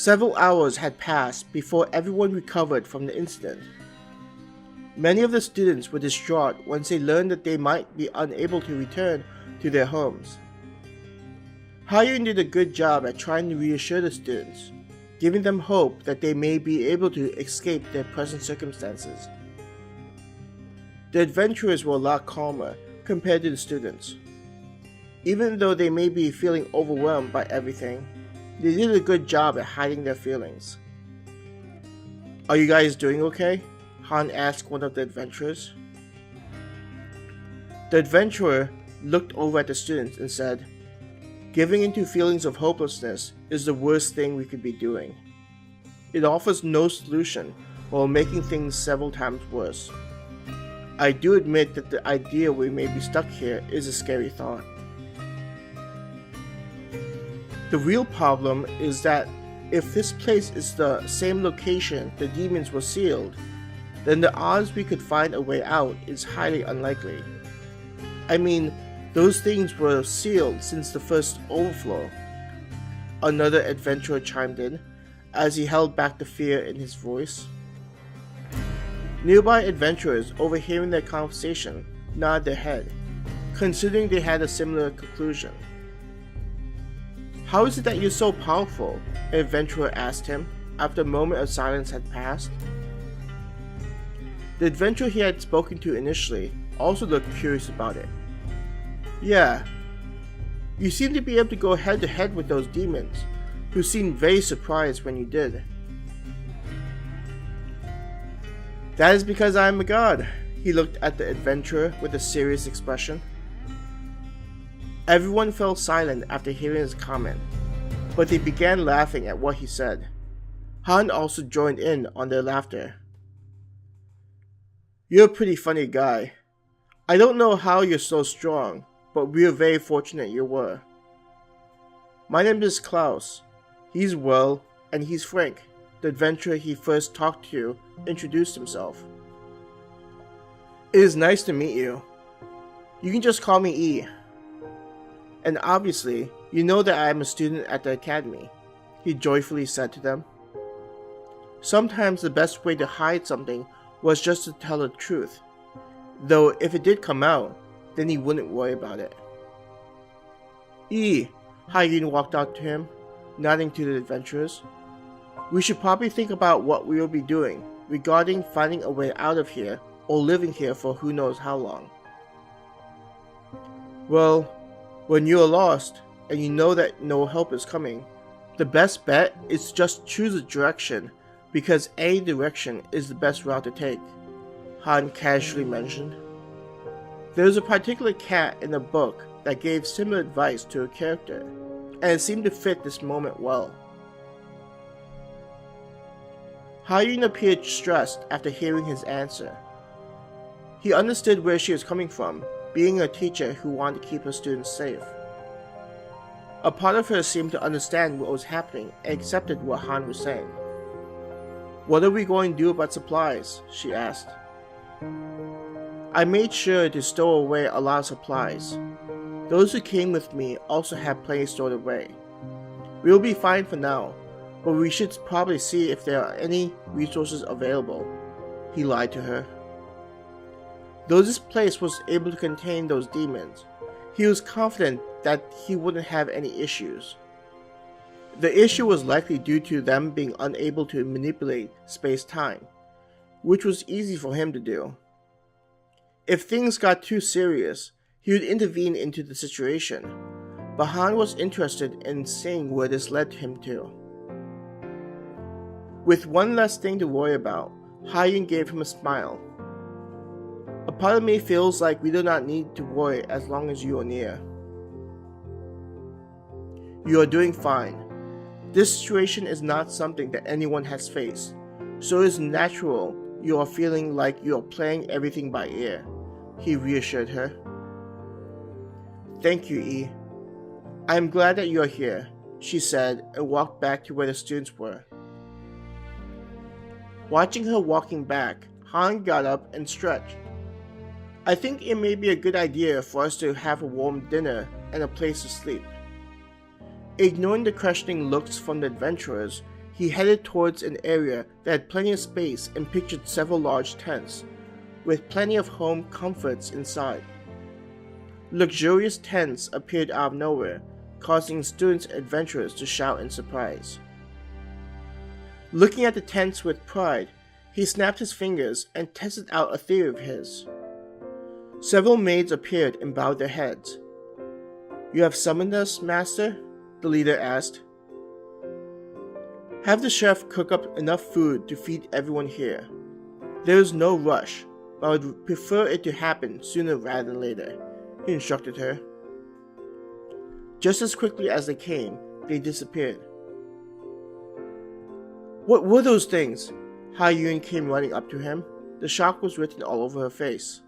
Several hours had passed before everyone recovered from the incident. Many of the students were distraught once they learned that they might be unable to return to their homes. Hyun did a good job at trying to reassure the students, giving them hope that they may be able to escape their present circumstances. The adventurers were a lot calmer compared to the students. Even though they may be feeling overwhelmed by everything, they did a good job at hiding their feelings. "Are you guys doing okay?" Han asked one of the adventurers. The adventurer looked over at the students and said, "Giving into feelings of hopelessness is the worst thing we could be doing. It offers no solution while making things several times worse. I do admit that the idea we may be stuck here is a scary thought. The real problem is that if this place is the same location the demons were sealed, then the odds we could find a way out is highly unlikely. I mean, those things were sealed since the first overflow." Another adventurer chimed in, as he held back the fear in his voice. Nearby adventurers, overhearing their conversation, nodded their head, considering they had a similar conclusion. "How is it that you're so powerful?" an adventurer asked him, after a moment of silence had passed. The adventurer he had spoken to initially also looked curious about it. "Yeah, you seem to be able to go head to head with those demons, who seemed very surprised when you did." "That is because I am a god." He looked at the adventurer with a serious expression. Everyone fell silent after hearing his comment, but they began laughing at what he said. Han also joined in on their laughter. "You're a pretty funny guy. I don't know how you're so strong, but we're very fortunate you were. My name is Klaus. He's well, and he's Frank." The adventurer he first talked to introduced himself. "It is nice to meet you. You can just call me E. And obviously, you know that I am a student at the academy," he joyfully said to them. Sometimes the best way to hide something was just to tell the truth, though if it did come out, then he wouldn't worry about it. "E," Hyun walked out to him, nodding to the adventurers. "We should probably think about what we will be doing regarding finding a way out of here or living here for who knows how long." "Well, when you are lost and you know that no help is coming, the best bet is to just choose a direction, because any direction is the best route to take," Han casually mentioned. There was a particular cat in the book that gave similar advice to a character, and it seemed to fit this moment well. Hyun appeared stressed after hearing his answer. He understood where she was coming from, being a teacher who wanted to keep her students safe. A part of her seemed to understand what was happening and accepted what Han was saying. "What are we going to do about supplies?" she asked. "I made sure to stow away a lot of supplies. Those who came with me also have plenty stored away. We will be fine for now, but we should probably see if there are any resources available," he lied to her. Though this place was able to contain those demons, he was confident that he wouldn't have any issues. The issue was likely due to them being unable to manipulate space-time, which was easy for him to do. If things got too serious, he would intervene into the situation, but Han was interested in seeing where this led him to. With one less thing to worry about, Hyun gave him a smile. "A part of me feels like we do not need to worry as long as you are near. You are doing fine. This situation is not something that anyone has faced, so it is natural you are feeling like you are playing everything by ear," he reassured her. "Thank you, E. I am glad that you are here," she said, and walked back to where the students were. Watching her walking back, Han got up and stretched. "I think it may be a good idea for us to have a warm dinner and a place to sleep." Ignoring the questioning looks from the adventurers, he headed towards an area that had plenty of space and pictured several large tents, with plenty of home comforts inside. Luxurious tents appeared out of nowhere, causing students and adventurers to shout in surprise. Looking at the tents with pride, he snapped his fingers and tested out a theory of his. Several maids appeared and bowed their heads. "You have summoned us, master?" the leader asked. "Have the chef cook up enough food to feed everyone here. There is no rush, but I would prefer it to happen sooner rather than later," he instructed her. Just as quickly as they came, they disappeared. "What were those things?" Ha-Yun came running up to him. The shock was written all over her face.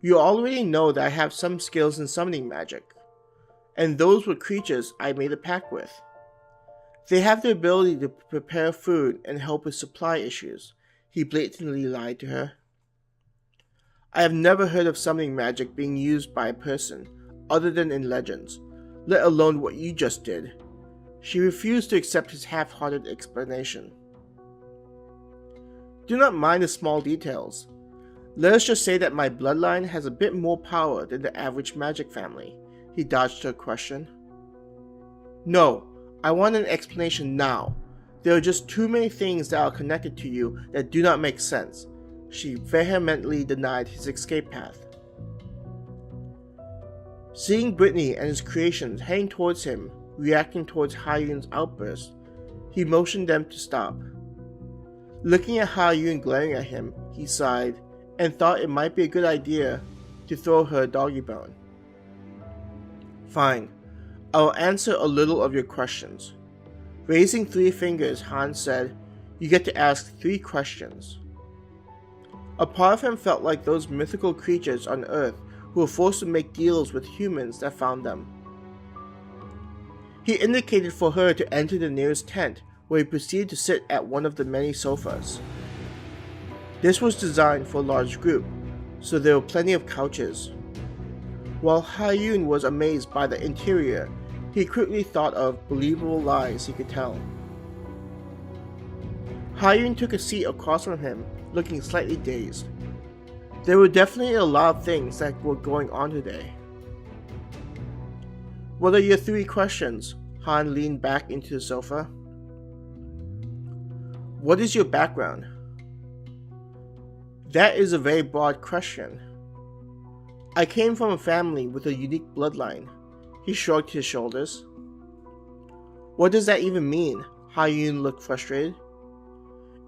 "You already know that I have some skills in summoning magic, and those were creatures I made a pact with. They have the ability to prepare food and help with supply issues," he blatantly lied to her. "I have never heard of summoning magic being used by a person, other than in legends, let alone what you just did." She refused to accept his half-hearted explanation. "Do not mind the small details. Let us just say that my bloodline has a bit more power than the average magic family," he dodged her question. "No, I want an explanation now. There are just too many things that are connected to you that do not make sense." She vehemently denied his escape path. Seeing Brittany and his creations heading towards him, reacting towards Ha-Yun's outburst, he motioned them to stop. Looking at Ha-Yun glaring at him, he sighed and thought it might be a good idea to throw her a doggy bone. "Fine, I will answer a little of your questions." Raising 3 fingers, Han said, "You get to ask 3 questions." A part of him felt like those mythical creatures on Earth who were forced to make deals with humans that found them. He indicated for her to enter the nearest tent, where he proceeded to sit at one of the many sofas. This was designed for a large group, so there were plenty of couches. While Ha-Yun was amazed by the interior, he quickly thought of believable lies he could tell. Ha-Yun took a seat across from him, looking slightly dazed. There were definitely a lot of things that were going on today. "What are your 3 questions?" Han leaned back into the sofa. "What is your background?" "That is a very broad question. I came from a family with a unique bloodline." He shrugged his shoulders. "What does that even mean?" Ha-Yun looked frustrated.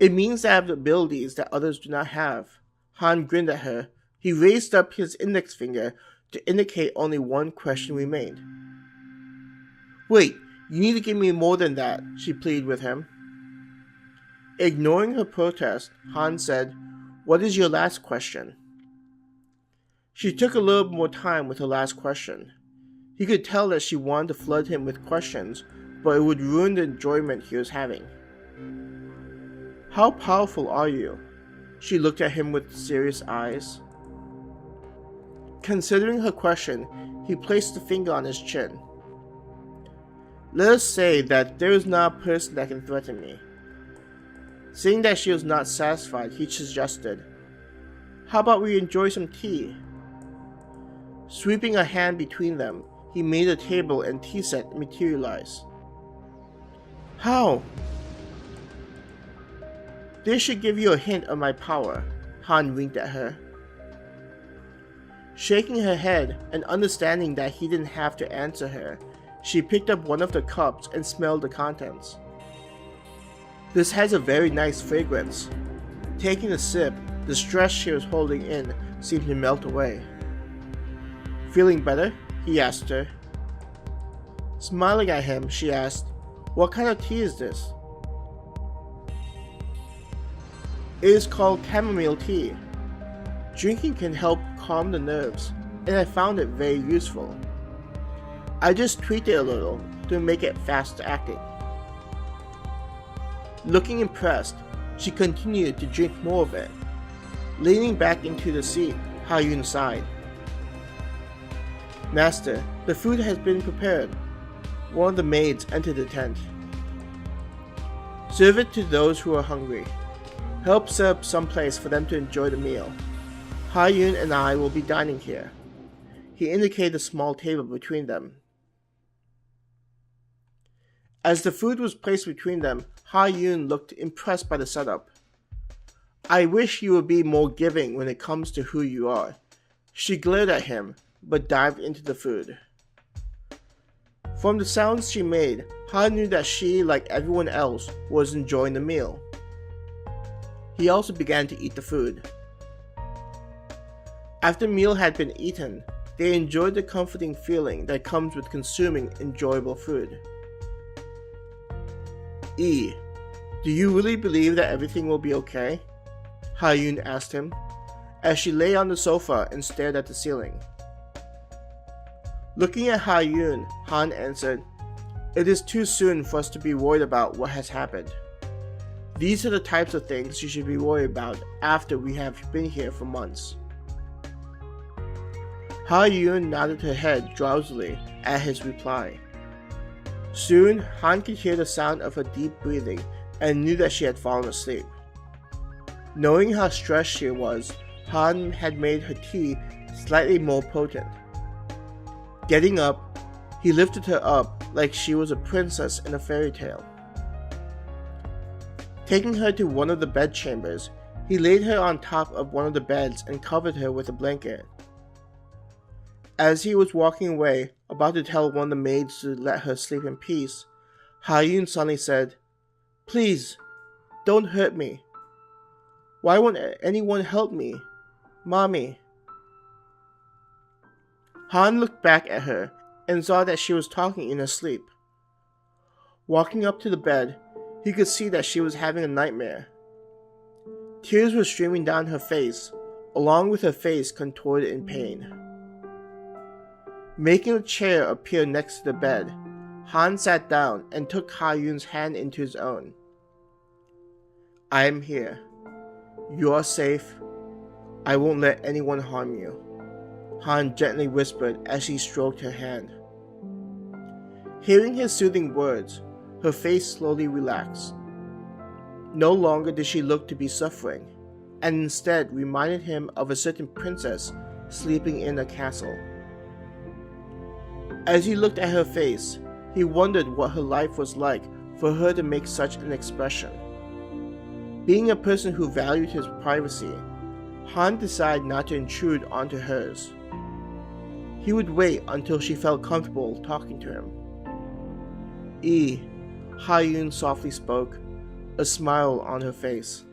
"It means that I have abilities that others do not have." Han grinned at her. He raised up his index finger to indicate only one question remained. "Wait, you need to give me more than that," she pleaded with him. Ignoring her protest, Han said, "What is your last question?" She took a little more time with her last question. He could tell that she wanted to flood him with questions, but it would ruin the enjoyment he was having. "How powerful are you?" She looked at him with serious eyes. Considering her question, he placed a finger on his chin. "Let us say that there is not a person that can threaten me." Seeing that she was not satisfied, he suggested, "How about we enjoy some tea?" Sweeping a hand between them, he made a table and tea set materialize. "How?" "This should give you a hint of my power," Han winked at her. Shaking her head and understanding that he didn't have to answer her, she picked up one of the cups and smelled the contents. "This has a very nice fragrance." Taking a sip, the stress she was holding in seemed to melt away. "Feeling better?" he asked her. Smiling at him, she asked, "What kind of tea is this?" "It is called chamomile tea. Drinking can help calm the nerves, and I found it very useful. I just tweaked it a little to make it fast acting." Looking impressed, she continued to drink more of it. Leaning back into the seat, Ha-Yun sighed. "Master, the food has been prepared." One of the maids entered the tent. Serve it to those who are hungry. Help set up some place for them to enjoy the meal. Ha-yoon and I will be dining here." He indicated a small table between them. As the food was placed between them, Ha-yoon looked impressed by the setup. "I wish you would be more giving when it comes to who you are." She glared at him, but dived into the food. From the sounds she made, Han knew that she, like everyone else, was enjoying the meal. He also began to eat the food. After the meal had been eaten, they enjoyed the comforting feeling that comes with consuming enjoyable food. "E, do you really believe that everything will be okay?" Ha-yoon asked him, as she lay on the sofa and stared at the ceiling. Looking at Ha-yoon, Han answered, "It is too soon for us to be worried about what has happened. These are the types of things you should be worried about after we have been here for months." Ha-yoon nodded her head drowsily at his reply. Soon, Han could hear the sound of her deep breathing and knew that she had fallen asleep. Knowing how stressed she was, Han had made her tea slightly more potent. Getting up, he lifted her up like she was a princess in a fairy tale. Taking her to one of the bedchambers, he laid her on top of one of the beds and covered her with a blanket. As he was walking away, about to tell one of the maids to let her sleep in peace, Ha-yoon suddenly said, "Please, don't hurt me. Why won't anyone help me? Mommy." Han looked back at her and saw that she was talking in her sleep. Walking up to the bed, he could see that she was having a nightmare. Tears were streaming down her face, along with her face contorted in pain. Making a chair appear next to the bed, Han sat down and took Ha-yoon's hand into his own. "I am here. You are safe. I won't let anyone harm you," Han gently whispered as he stroked her hand. Hearing his soothing words, her face slowly relaxed. No longer did she look to be suffering, and instead reminded him of a certain princess sleeping in a castle. As he looked at her face, he wondered what her life was like for her to make such an expression. Being a person who valued his privacy, Han decided not to intrude onto hers. He would wait until she felt comfortable talking to him. "E," Ha-yoon softly spoke, a smile on her face.